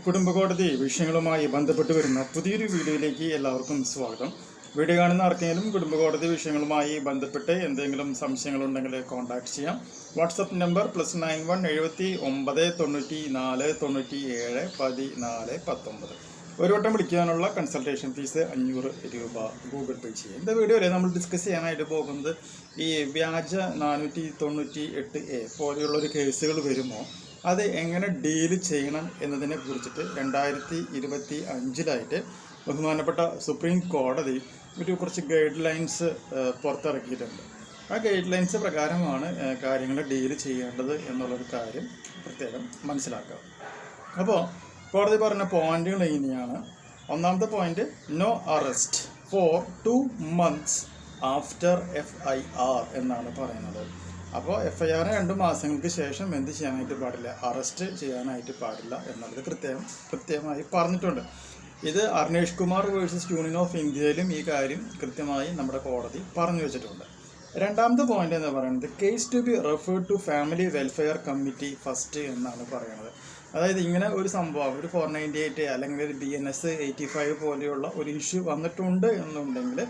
കുടുംബകോടതി വിഷയങ്ങളുമായി ബന്ധപ്പെട്ട് വരുന്ന പുതിയൊരു വീഡിയോയിലേക്ക് എല്ലാവർക്കും സ്വാഗതം. വീഡിയോ കാണുന്ന ആർക്കെങ്കിലും കുടുംബകോടതി വിഷയങ്ങളുമായി ബന്ധപ്പെട്ട് എന്തെങ്കിലും സംശയങ്ങളുണ്ടെങ്കിൽ കോൺടാക്ട് ചെയ്യാം. WhatsApp number +91 79 94 97 14 19. ഒരു വട്ടം വിളിക്കാനുള്ള കൺസൾട്ടേഷൻ ഫീസ് 500 രൂപ ഗൂഗിൾ പേ ചെയ്യാം. இந்த വീഡിയോയിൽ നമ്മൾ ഡിസ്കസ് ചെയ്യാനായിട്ട് പോകുന്നത് ഈ വ്യാജ 498A പോലെയുള്ളൊരു കേസുകൾ വരുമ്പോൾ അത് എങ്ങനെ ഡീൽ ചെയ്യണം എന്നതിനെ കുറിച്ചിട്ട് 2025 ബഹുമാനപ്പെട്ട സുപ്രീം കോടതി കുറച്ച് ഗൈഡ് ലൈൻസ് പുറത്തിറക്കിയിട്ടുണ്ട്. ആ ഗൈഡ് ലൈൻസ് പ്രകാരമാണ് കാര്യങ്ങൾ ഡീൽ ചെയ്യേണ്ടത് എന്നുള്ളൊരു കാര്യം പ്രത്യേകം മനസ്സിലാക്കുക. അപ്പോൾ കോടതി പറഞ്ഞ പോയിന്റുകൾ ഇങ്ങനെയാണ്. ഒന്നാമത്തെ point, no arrest for 2 months after FIR എന്നാണ് പറയുന്നത്. അപ്പോൾ FIR 2 മാസങ്ങൾക്ക് ശേഷം എന്ത് ചെയ്യാനായിട്ട് പാടില്ല, അറസ്റ്റ് ചെയ്യാനായിട്ട് പാടില്ല എന്നുള്ളത് കൃത്യമായി പറഞ്ഞിട്ടുണ്ട്. ഇത് Arnesh Kumar versus union of ഇന്ത്യയിലും ഈ കാര്യം കൃത്യമായി നമ്മുടെ കോടതി പറഞ്ഞു വെച്ചിട്ടുണ്ട്. രണ്ടാമത്തെ പോയിന്റ് എന്ന് പറയുന്നത്, case to be referred to family welfare committee first എന്നാണ് പറയുന്നത്. അതായത് ഇങ്ങനെ ഒരു സംഭവം, ഒരു 498 അല്ലെങ്കിൽ ഒരു BNS 85 പോലെയുള്ള ഒരു ഇഷ്യൂ വന്നിട്ടുണ്ട് എന്നുണ്ടെങ്കിൽ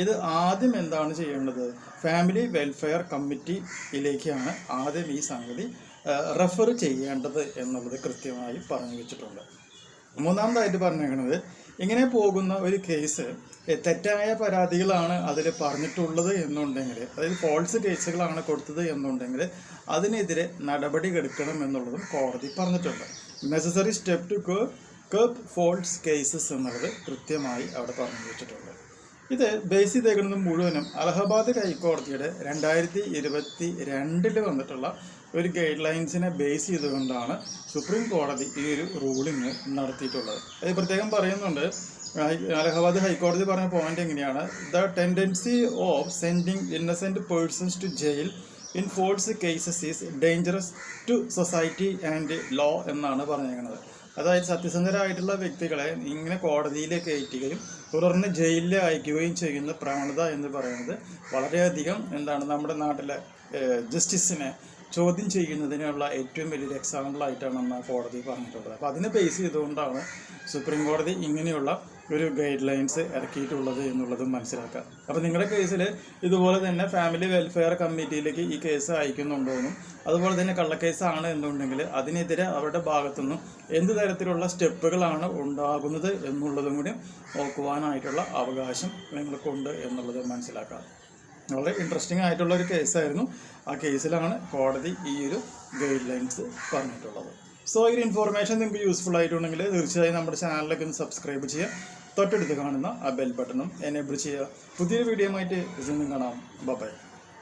ഇത് ആദ്യം എന്താണ് ചെയ്യേണ്ടത്, ഫാമിലി വെൽഫെയർ കമ്മിറ്റിയിലേക്കാണ് ആദ്യം ഈ സംഗതി റെഫർ ചെയ്യേണ്ടത് എന്നുള്ളത് കൃത്യമായി പറഞ്ഞു വെച്ചിട്ടുണ്ട്. മൂന്നാമതായിട്ട് പറഞ്ഞിരിക്കുന്നത്, ഇങ്ങനെ പോകുന്ന ഒരു കേസ് തെറ്റായ പരാതികളാണ് അതിൽ പറഞ്ഞിട്ടുള്ളത് എന്നുണ്ടെങ്കിൽ, അതായത് ഫോൾസ് കേസുകളാണ് കൊടുത്തത് എന്നുണ്ടെങ്കിൽ അതിനെതിരെ നടപടി എടുക്കണം എന്നുള്ളതും കോടതി പറഞ്ഞിട്ടുണ്ട്. Necessary step to curb false cases എന്നുള്ളത് കൃത്യമായി അവിടെ പറഞ്ഞു വെച്ചിട്ടുണ്ട്. ഇത് ബേസ് ചെയ്തേക്കുന്നത് മുഴുവനും അലഹബാദ് ഹൈക്കോടതിയുടെ 2022 വന്നിട്ടുള്ള ഒരു ഗൈഡ് ലൈൻസിനെ ബേസ് ചെയ്തുകൊണ്ടാണ് സുപ്രീം കോടതി ഈ ഒരു റൂളിങ് നടത്തിയിട്ടുള്ളത്. അത് പ്രത്യേകം പറയുന്നുണ്ട്, അലഹബാദ് ഹൈക്കോടതി പറഞ്ഞ പോയിന്റ് എങ്ങനെയാണ്, the tendency of sending innocent persons to jail in false cases is dangerous to society and law എന്നാണ് പറഞ്ഞേക്കുന്നത്. അതായത് സത്യസന്ധരായിട്ടുള്ള വ്യക്തികളെ ഇങ്ങനെ കോടതിയിലേക്ക് അയക്കുകയും തുടർന്ന് ജയിലിൽ അയക്കുകയും ചെയ്യുന്ന പ്രവണത എന്ന് പറയുന്നത് വളരെയധികം നമ്മുടെ നാട്ടിലെ ജസ്റ്റിസിനെ ചോദ്യം ചെയ്യുന്നതിനുള്ള ഏറ്റവും വലിയൊരു എക്സാമ്പിളായിട്ടാണ് കോടതി പറഞ്ഞിട്ടുള്ളത്. അപ്പോൾ അതിനെ ബേസ് ചെയ്തുകൊണ്ടാണ് സുപ്രീം കോടതി ഇങ്ങനെയുള്ള ഒരു ഗൈഡ് ലൈൻസ് ഇറക്കിയിട്ടുള്ളത് എന്നുള്ളതും മനസ്സിലാക്കുക. അപ്പോൾ നിങ്ങളുടെ കേസിൽ ഇതുപോലെ തന്നെ ഫാമിലി വെൽഫെയർ കമ്മിറ്റിയിലേക്ക് ഈ കേസ് അയക്കുന്നുണ്ടോയെന്നും അതുപോലെ തന്നെ കള്ളക്കേസാണ് എന്നുണ്ടെങ്കിൽ അതിനെതിരെ അവരുടെ ഭാഗത്തുനിന്നും എന്ത് തരത്തിലുള്ള സ്റ്റെപ്പുകളാണ് ഉണ്ടാകുന്നത് എന്നുള്ളതും കൂടി നോക്കുവാനായിട്ടുള്ള അവകാശം നിങ്ങൾക്കുണ്ട് എന്നുള്ളത് മനസ്സിലാക്കാം. വളരെ ഇൻട്രസ്റ്റിംഗ് ആയിട്ടുള്ള ഒരു കേസായിരുന്നു. ആ കേസിലാണ് കോടതി ഈ ഒരു ഗൈഡ് ലൈൻസ് പറഞ്ഞിട്ടുള്ളത്. സോ ഈ ഇൻഫോർമേഷൻ നിങ്ങൾക്ക് യൂസ്ഫുൾ ആയിട്ടുണ്ടെങ്കിൽ തീർച്ചയായും നമ്മുടെ ചാനലിലേക്ക് ഒന്ന് സബ്സ്ക്രൈബ് ചെയ്യുക, തൊട്ടടുത്ത് കാണുന്ന ആ ബെൽ ബട്ടണും എനേബിൾ ചെയ്യുക. പുതിയൊരു വീഡിയോ ആയിട്ട് കാണാം. ബൈ.